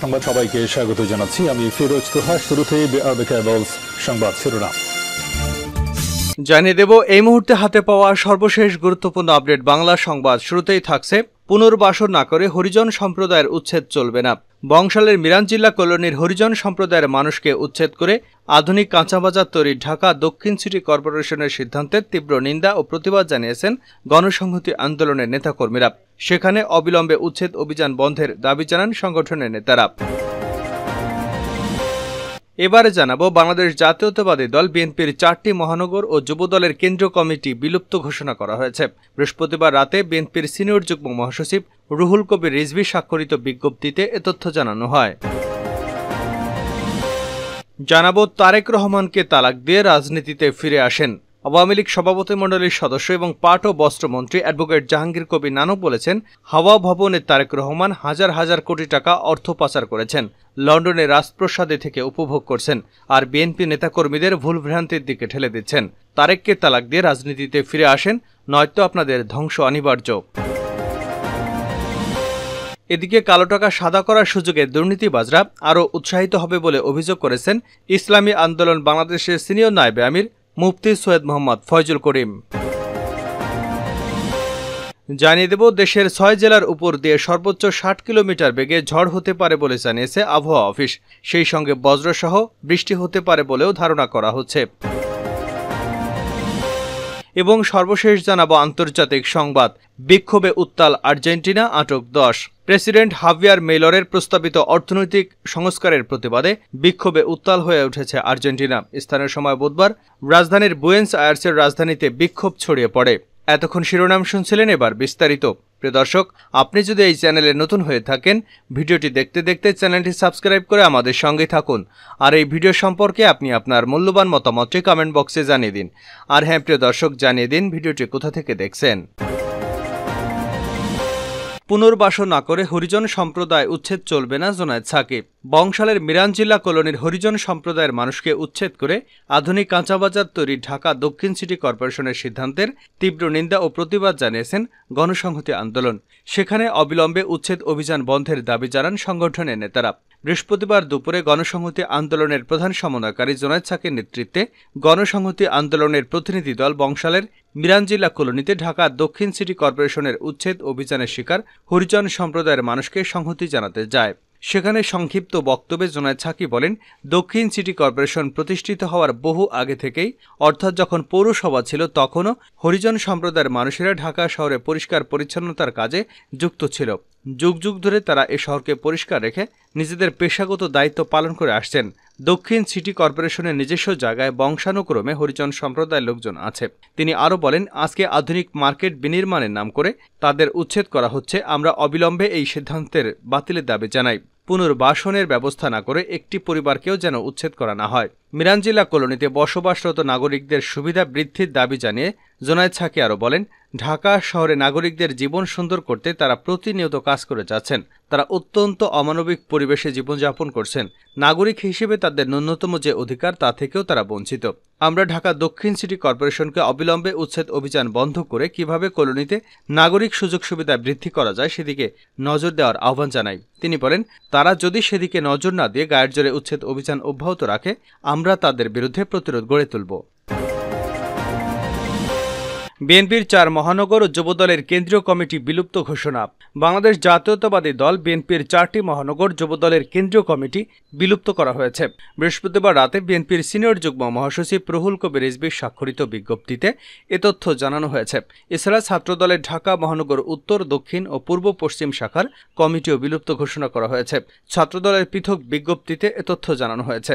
সংবাদ সবাইকে স্বাগত জানাচ্ছি। আমি ফিরোজ তোহা। শুরুতেই সংবাদ শিরোনাম জানিয়ে দেব এই মুহূর্তে হাতে পাওয়া সর্বশেষ গুরুত্বপূর্ণ আপডেট বাংলা সংবাদ। শুরুতেই থাকছে পুনর্বাসন না করে হরিজন সম্প্রদায়ের উচ্ছেদ চলবে না। বংশালের মিরাঞ্জিল্লা কলোনির হরিজন সম্প্রদায়ের মানুষকে উচ্ছেদ করে আধুনিক কাঁচাবাজার তৈরি ঢাকা দক্ষিণ সিটি কর্পোরেশনের সিদ্ধান্তের তীব্র নিন্দা ও প্রতিবাদ জানিয়েছেন গণসংহতি আন্দোলনের নেতাকর্মীরা। সেখানে অবিলম্বে উচ্ছেদ অভিযান বন্ধের দাবি জানান সংগঠনের নেতারা। এবারে জানাবো বাংলাদেশ জাতীয়তাবাদী দল বিএনপির 4টি মহানগর ও যুবদলের কেন্দ্রীয় কমিটি বিলুপ্ত ঘোষণা করা হয়েছে। বৃহস্পতিবার রাতে বিএনপির সিনিয়র যুগ্ম মহাসচিব রুহুল কবির রিজভী স্বাক্ষরিত বিজ্ঞপ্তিতে এ তথ্য জানানো হয়। জানাবো তারেক রহমানকে তালাক দিয়ে রাজনীতিতে ফিরে আসেন। আওয়ামী লীগ সভাপতিমণ্ডলীর সদস্য এবং পাট ও বস্ত্রমন্ত্রী অ্যাডভোকেট জাহাঙ্গীর কবির নানক বলেছেন, হাওয়া ভবনে তারেক রহমান হাজার হাজার কোটি টাকা অর্থ পাচার করেছেন, লন্ডনে রাজপ্রাসাদে থেকে উপভোগ করছেন, আর বিএনপি নেতাকর্মীদের ভুলভ্রান্তির দিকে ঠেলে দিচ্ছেন। তারেককে তালাক দিয়ে রাজনীতিতে ফিরে আসেন, নয়তো আপনাদের ধ্বংস অনিবার্য। এদিকে কালো টাকা সাদা করার সুযোগে দুর্নীতিবাজরা আরও উৎসাহিত হবে বলে অভিযোগ করেছেন ইসলামী আন্দোলন বাংলাদেশের সিনিয়র নায়েবে আমির মুফতি সৈয়দ মোহাম্মদ ফয়জুল করিম। জানিয়ে দেব দেশের 6 জেলার উপর দিয়ে সর্বোচ্চ 60 কিলোমিটার বেগে ঝড় হতে পারে বলে জানিয়েছে আবহাওয়া অফিস। সেই সঙ্গে বজ্রসহ বৃষ্টি হতে পারে বলেও ধারণা করা হচ্ছে। এবং সর্বশেষ জানাবো আন্তর্জাতিক সংবাদ। বিক্ষোভে উত্তাল আর্জেন্টিনা, আটক 10। প্রেসিডেন্ট হাভিয়ার মেইলরের প্রস্তাবিত অর্থনৈতিক সংস্কারের প্রতিবাদে বিক্ষোভে উত্তাল হয়ে উঠেছে আর্জেন্টিনা। স্থানীয় সময় বুধবার রাজধানীর বুয়েন্স আয়ার্সের রাজধানীতে বিক্ষোভ ছড়িয়ে পড়ে। এতক্ষণ শিরোনাম শুনছিলেন, এবার বিস্তারিত। প্রিয় দর্শক, আপনি যদি এই চ্যানেলে নতুন হয়ে থাকেন, ভিডিওটি দেখতে দেখতে চ্যানেলটি সাবস্ক্রাইব করে আমাদের সঙ্গে থাকুন। আর এই ভিডিও সম্পর্কে আপনি আপনার মূল্যবান মতামতটি কমেন্ট বক্সে জানিয়ে দিন। আর হ্যাঁ প্রিয় দর্শক, জানিয়ে দিন ভিডিওটি কোথা থেকে দেখছেন। পুনর্বাসন না করে হরিজন সম্প্রদায় উচ্ছেদ চলবে না, জোনায়েদ সাকিব। বংশালের মিরাঞ্জিল্লা কলোনির হরিজন সম্প্রদায়ের মানুষকে উচ্ছেদ করে আধুনিক কাঁচাবাজার তৈরি ঢাকা দক্ষিণ সিটি কর্পোরেশনের সিদ্ধান্তের তীব্র নিন্দা ও প্রতিবাদ জানিয়েছেন গণসংহতি আন্দোলন। সেখানে অবিলম্বে উচ্ছেদ অভিযান বন্ধের দাবি জানান সংগঠনের নেতারা। বৃহস্পতিবার দুপুরে গণসংহতি আন্দোলনের প্রধান সমন্বয়কারী জোনায়েদ সাকির নেতৃত্বে গণসংহতি আন্দোলনের প্রতিনিধি দল বংশালের মিরাঞ্জিল্লা কলোনিতে ঢাকা দক্ষিণ সিটি কর্পোরেশনের উচ্ছেদ অভিযানের শিকার হরিজন সম্প্রদায়ের মানুষকে সংহতি জানাতে যায়। সেখানে সংক্ষিপ্ত বক্তব্যে জোনায়েদ সাকি বলেন, দক্ষিণ সিটি কর্পোরেশন প্রতিষ্ঠিত হওয়ার বহু আগে থেকেই, অর্থাৎ যখন পৌরসভা ছিল তখনও হরিজন সম্প্রদায়ের মানুষেরা ঢাকা শহরে পরিষ্কার পরিচ্ছন্নতার কাজে যুক্ত ছিল। যুগ যুগ ধরে তারা এ শহরকে পরিষ্কার রেখে নিজেদের পেশাগত দায়িত্ব পালন করে আসছেন। দক্ষিণ সিটি কর্পোরেশনের নিজস্ব জায়গায় বংশানুক্রমে হরিজন সম্প্রদায়ের লোকজন আছে। তিনি আরও বলেন, আজকে আধুনিক মার্কেট বিনির্মাণের নাম করে তাদের উচ্ছেদ করা হচ্ছে। আমরা অবিলম্বে এই সিদ্ধান্তের বাতিলের দাবি জানাই। পুনর্বাসনের ব্যবস্থা না করে একটি পরিবারকেও যেন উচ্ছেদ করা না হয়। মিরাঞ্জিল্লা কলোনিতে বসবাসরত নাগরিকদের সুবিধা বৃদ্ধির দাবি জানিয়ে জোনায়েদ সাকি আরও বলেন, ঢাকা শহরে নাগরিকদের জীবন সুন্দর করতে তারা প্রতিনিয়ত কাজ করে যাচ্ছেন। তারা অত্যন্ত অমানবিক পরিবেশে জীবনযাপন করছেন। নাগরিক হিসেবে তাদের ন্যূনতম যে অধিকার তা থেকেও তারা বঞ্চিত। আমরা ঢাকা দক্ষিণ সিটি কর্পোরেশনকে অবিলম্বে উচ্ছেদ অভিযান বন্ধ করে কিভাবে কলোনিতে নাগরিক সুযোগ সুবিধা বৃদ্ধি করা যায় সেদিকে নজর দেওয়ার আহ্বান জানাই। তিনি বলেন, তারা যদি সেদিকে নজর না দিয়ে গায়ের জোরে উচ্ছেদ অভিযান অব্যাহত রাখে, আমরা তাদের বিরুদ্ধে প্রতিরোধ গড়ে তুলব। বিএনপির 4 মহানগর ও যুবদলের কেন্দ্রীয় কমিটি বিলুপ্ত ঘোষণা। বাংলাদেশ জাতীয়তাবাদী দল বিএনপির 4টি মহানগর যুবদলের কেন্দ্রীয় কমিটি বিলুপ্ত করা হয়েছে। বৃহস্পতিবার রাতে বিএনপির সিনিয়র যুগ্ম মহাসচিব রুহুল কবির রিজভী স্বাক্ষরিত বিজ্ঞপ্তিতে এ তথ্য জানানো হয়েছে। এছাড়া ছাত্রদলের ঢাকা মহানগর উত্তর, দক্ষিণ ও পূর্ব পশ্চিম শাখার কমিটিও বিলুপ্ত ঘোষণা করা হয়েছে। ছাত্রদলের পৃথক বিজ্ঞপ্তিতে এ তথ্য জানানো হয়েছে।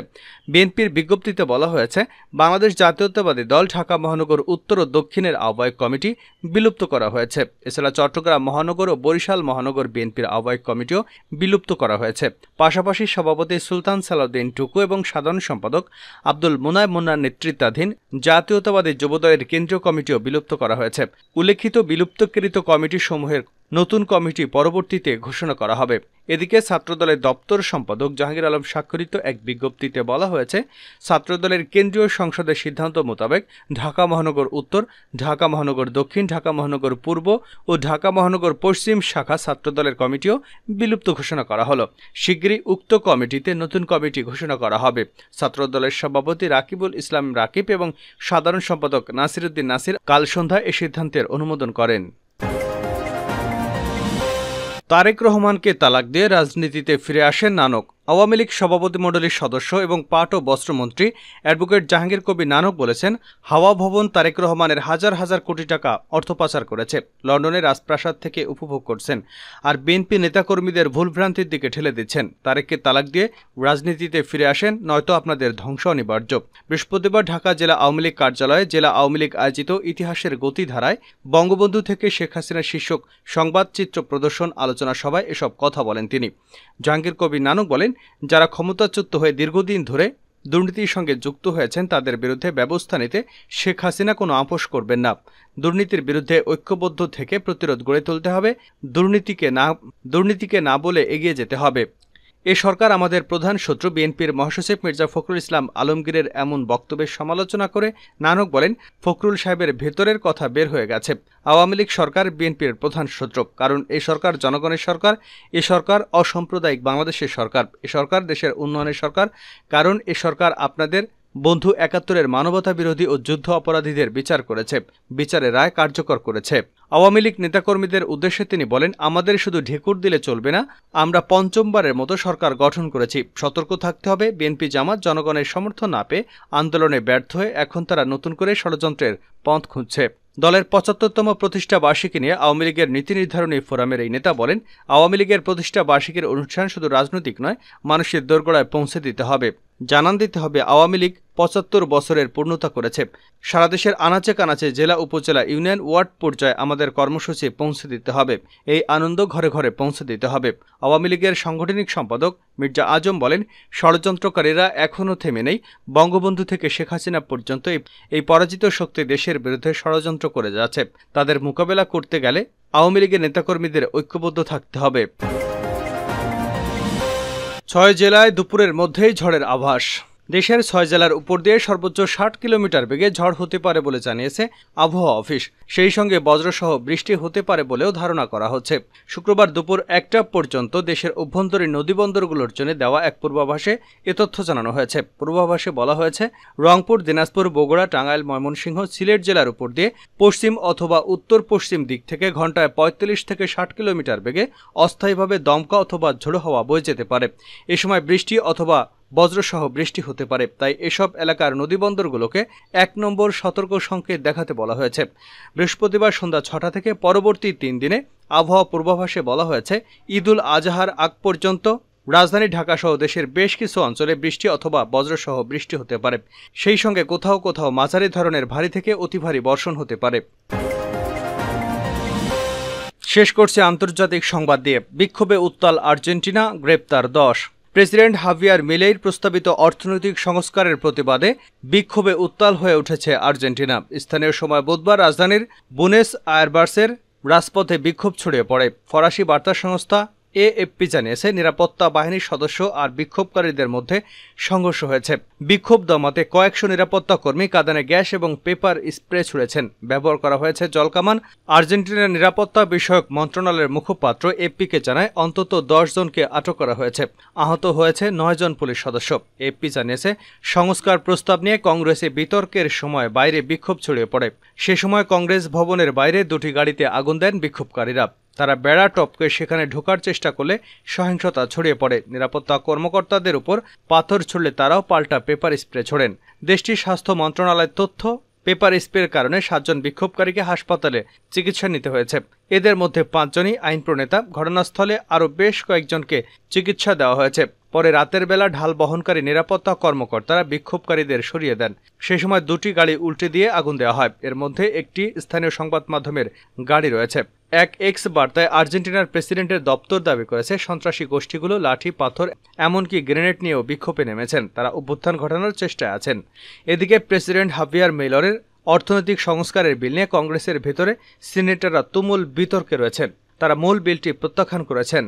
বিএনপির বিজ্ঞপ্তিতে বলা হয়েছে, বাংলাদেশ জাতীয়তাবাদী দল ঢাকা মহানগর উত্তর ও দক্ষিণের আহ্বায়ক কমিটি বিলুপ্ত করা হয়েছে। এছাড়া চট্টগ্রাম মহানগর ও বরিশাল মহানগর বিএনপির আহ্বায়ক কমিটিও বিলুপ্ত করা হয়েছে। পাশাপাশি সভাপতি সুলতান সালাউদ্দিন টুকু এবং সাধারণ সম্পাদক আব্দুল মুনায় মুন্নার নেতৃত্বাধীন জাতীয়তাবাদী যুবদলের কেন্দ্রীয় কমিটিও বিলুপ্ত করা হয়েছে। উল্লেখিত বিলুপ্তকৃত কমিটি সমূহের নতুন কমিটি পরবর্তীতে ঘোষণা করা হবে। এদিকে ছাত্রদলের দপ্তর সম্পাদক জাহাঙ্গীর আলম স্বাক্ষরিত এক বিজ্ঞপ্তিতে বলা হয়েছে, ছাত্রদলের কেন্দ্রীয় সংসদের সিদ্ধান্ত মোতাবেক ঢাকা মহানগর উত্তর, ঢাকা মহানগর দক্ষিণ, ঢাকা মহানগর পূর্ব ও ঢাকা মহানগর পশ্চিম শাখা ছাত্রদলের কমিটিও বিলুপ্ত ঘোষণা করা হলো। শিগগিরই উক্ত কমিটিতে নতুন কমিটি ঘোষণা করা হবে। ছাত্রদলের সভাপতি রাকিবুল ইসলাম রাকিব এবং সাধারণ সম্পাদক নাসিরউদ্দিন নাসির কাল সন্ধ্যায় এ সিদ্ধান্তের অনুমোদন করেন। তারেক রহমানকে তালাক দিয়ে রাজনীতিতে ফিরে আসেন নানক। আওয়ামী লীগ সভাপতিমণ্ডলীর সদস্য এবং পাট ও বস্ত্রমন্ত্রী অ্যাডভোকেট জাহাঙ্গীর কবির নানক বলেছেন, হাওয়া ভবন তারেক রহমানের হাজার হাজার কোটি টাকা অর্থ পাচার করেছে, লন্ডনের রাজপ্রাসাদ থেকে উপভোগ করছেন, আর বিএনপি নেতাকর্মীদের ভুলভ্রান্তির দিকে ঠেলে দিচ্ছেন। তারেককে তালাক দিয়ে রাজনীতিতে ফিরে আসেন, নয়তো আপনাদের ধ্বংস অনিবার্য। বৃহস্পতিবার ঢাকা জেলা আওয়ামী লীগ কার্যালয়ে জেলা আওয়ামী লীগ আয়োজিত ইতিহাসের গতিধারায় বঙ্গবন্ধু থেকে শেখ হাসিনা শীর্ষক সংবাদচিত্র প্রদর্শন আলোচনা সভায় এসব কথা বলেন তিনি। জাহাঙ্গীর কবির নানক বলেন, যারা ক্ষমতাচ্যুত হয়ে দীর্ঘদিন ধরে দুর্নীতির সঙ্গে যুক্ত হয়েছেন তাদের বিরুদ্ধে ব্যবস্থা নিতে শেখ হাসিনা কোনো আপোষ করবেন না। দুর্নীতির বিরুদ্ধে ঐক্যবদ্ধ থেকে প্রতিরোধ গড়ে তুলতে হবে, দুর্নীতিকে না বলে এগিয়ে যেতে হবে। এ সরকার আমাদের প্রধান শত্রু। বিএনপির মহাসচিব মির্জা ফখরুল ইসলাম আলমগীরের এমন বক্তব্যের সমালোচনা করে নানক বলেন, ফখরুল সাহেবের ভেতরের কথা বের হয়ে গেছে। আওয়ামী লীগ সরকার বিএনপির প্রধান শত্রু, কারণ এই সরকার জনগণের সরকার, এ সরকার অসাম্প্রদায়িক বাংলাদেশের সরকার, এ সরকার দেশের উন্নয়নের সরকার, কারণ এ সরকার আপনাদের বন্ধু ৭১-এর মানবতা বিরোধী ও যুদ্ধ অপরাধীদের বিচার করেছে, বিচারের রায় কার্যকর করেছে। আওয়ামী লীগ নেতাকর্মীদের উদ্দেশ্যে তিনি বলেন, আমাদের শুধু ঢেকুর দিলে চলবে না, আমরা পঞ্চমবারের মতো সরকার গঠন করেছি, সতর্ক থাকতে হবে। বিএনপি জামাত জনগণের সমর্থন না পেয়ে আন্দোলনে ব্যর্থ হয়ে এখন তারা নতুন করে ষড়যন্ত্রের পথ খুঁজছে। দলের ৭৫তম প্রতিষ্ঠা বার্ষিকী নিয়ে আওয়ামী লীগের নীতি নির্ধারণী ফোরামের এই নেতা বলেন, আওয়ামী লীগের প্রতিষ্ঠা বার্ষিকীর অনুষ্ঠান শুধু রাজনৈতিক নয়, মানুষের দোরগোড়ায় পৌঁছে দিতে হবে, জানান দিতে হবে আওয়ামী লীগ ৭৫ বছরের পূর্ণতা করেছে। সারা দেশের আনাচে কানাচে জেলা উপজেলা ইউনিয়ন ওয়ার্ড পর্যায়ে আমাদের কর্মসূচি পৌঁছে দিতে হবে, এই আনন্দ ঘরে ঘরে পৌঁছে দিতে হবে। আওয়ামী লীগের সাংগঠনিক সম্পাদক মির্জা আজম বলেন, ষড়যন্ত্রকারীরা এখনও থেমে নেই। বঙ্গবন্ধু থেকে শেখ হাসিনা পর্যন্ত এই পরাজিত শক্তি দেশের বিরুদ্ধে ষড়যন্ত্র করে যাচ্ছে। তাদের মোকাবেলা করতে গেলে আওয়ামী লীগের নেতাকর্মীদের ঐক্যবদ্ধ থাকতে হবে। ৬ জেলায় দুপুরের মধ্যেই ঝড়ের আভাস। দেশের ৬ জেলার উপর দিয়ে সর্বোচ্চ ৬০ কিলোমিটার বেগে ঝড় হতে পারে বলে জানিয়েছে আবহাওয়া অফিস। সেই সঙ্গে বজ্রসহ বৃষ্টি হতে পারে বলেও ধারণা করা হচ্ছে। শুক্রবার দুপুর ১টা পর্যন্ত দেশের অভ্যন্তরীণ নদীবন্দরগুলোর জন্য দেওয়া এক পূর্বাভাসে এ তথ্য জানানো হয়েছে। পূর্বাভাসে বলা হয়েছে, রংপুর, দিনাজপুর, বগুড়া, টাঙ্গাইল, ময়মনসিংহ, সিলেট জেলার উপর দিয়ে পশ্চিম অথবা উত্তর পশ্চিম দিক থেকে ঘন্টায় ৪৫ থেকে ৬০ কিলোমিটার বেগে অস্থায়ীভাবে দমকা অথবা ঝোড়ো হাওয়া বয়ে যেতে পারে। এ সময় বৃষ্টি অথবা বজ্রসহ বৃষ্টি হতে পারে, তাই এসব এলাকার নদীবন্দরগুলোকে ১ নম্বর সতর্ক সংকেত দেখাতে বলা হয়েছে। বৃহস্পতিবার সন্ধ্যা ৬টা থেকে পরবর্তী ৩ দিনে আবহাওয়া পূর্বাভাসে বলা হয়েছে, ঈদুল আজহার আগ পর্যন্ত রাজধানী ঢাকাসহ দেশের বেশ কিছু অঞ্চলে বৃষ্টি অথবা বজ্রসহ বৃষ্টি হতে পারে। সেই সঙ্গে কোথাও কোথাও মাঝারি ধরনের ভারী থেকে অতি ভারী বর্ষণ হতে পারে। শেষ করছে আন্তর্জাতিক সংবাদ দিয়ে। বিক্ষোভে উত্তাল আর্জেন্টিনা, গ্রেপ্তার ১০। প্রেসিডেন্ট হাভিয়ার মিলেইর প্রস্তাবিত অর্থনৈতিক সংস্কারের প্রতিবাদে বিক্ষোভে উত্তাল হয়ে উঠেছে আর্জেন্টিনা। স্থানীয় সময় বুধবার রাজধানীর বুনেস আয়ারবাসের রাজপথে বিক্ষোভ ছড়িয়ে পড়ে। ফরাসি বার্তা সংস্থা এএফপি জানিয়েছে, নিরাপত্তা বাহিনীর সদস্য আর বিক্ষোভকারীদের মধ্যে সংঘর্ষ হয়েছে। বিক্ষোভ দমাতে কয়েকশো নিরাপত্তা কর্মী কাঁদানে গ্যাস এবং পেপার স্প্রে ছুড়েছেন। ব্যবহার করা হয়েছে জলকামান। আর্জেন্টিনার নিরাপত্তা বিষয়ক মন্ত্রণালয়ের মুখপাত্র এপিকে জানায়, অন্তত ১০ জনকে আটক করা হয়েছে। আহত হয়েছে ৯ জন পুলিশ সদস্য। এপি জানিয়েছে, সংস্কার প্রস্তাব নিয়ে কংগ্রেসে বিতর্কের সময় বাইরে বিক্ষোভ ছড়িয়ে পড়ে। সে সময় কংগ্রেস ভবনের বাইরে ২টি গাড়িতে আগুন দেন বিক্ষোভকারীরা। তারা বেড়া টপকে সেখানে ঢোকার চেষ্টা করলে সহিংসতা ছড়িয়ে পড়ে। নিরাপত্তা কর্মকর্তাদের উপর পাথর ছুড়লে তারাও পাল্টা পেপার স্প্রে ছোড়েন। দেশটির স্বাস্থ্য মন্ত্রণালয়ের তথ্য, পেপার স্প্রের কারণে ৭ জন বিক্ষোভকারীকে হাসপাতালে চিকিৎসা নিতে হয়েছে। এদের মধ্যে ৫ জনই আইন প্রণেতা। ঘটনাস্থলে আরও বেশ কয়েকজনকে চিকিৎসা দেওয়া হয়েছে। পরে রাতের বেলা ঢাল বহনকারী নিরাপত্তা কর্মকর্তারা বিক্ষোভকারীদের সরিয়ে দেন। সে সময় ২টি গাড়ি উল্টে দিয়ে আগুন দেওয়া হয়। এর মধ্যে একটি স্থানীয় সংবাদ মাধ্যমের গাড়ি রয়েছে। এক এক্স বার্তায় আর্জেন্টিনার প্রেসিডেন্টের দপ্তর দাবি করেছে, সন্ত্রাসী গোষ্ঠীগুলো লাঠি, পাথর, এমনকি গ্রেনেড নিয়েও বিক্ষোভে নেমেছেন। তারা অভ্যুত্থান ঘটানোর চেষ্টায় আছেন। এদিকে প্রেসিডেন্ট হাভিয়ার মিলেইর অর্থনৈতিক সংস্কারের বিল নিয়ে কংগ্রেসের ভেতরে সিনেটররা তুমুল বিতর্কে রয়েছেন। তারা মূল বিলটি প্রত্যাখ্যান করেছেন।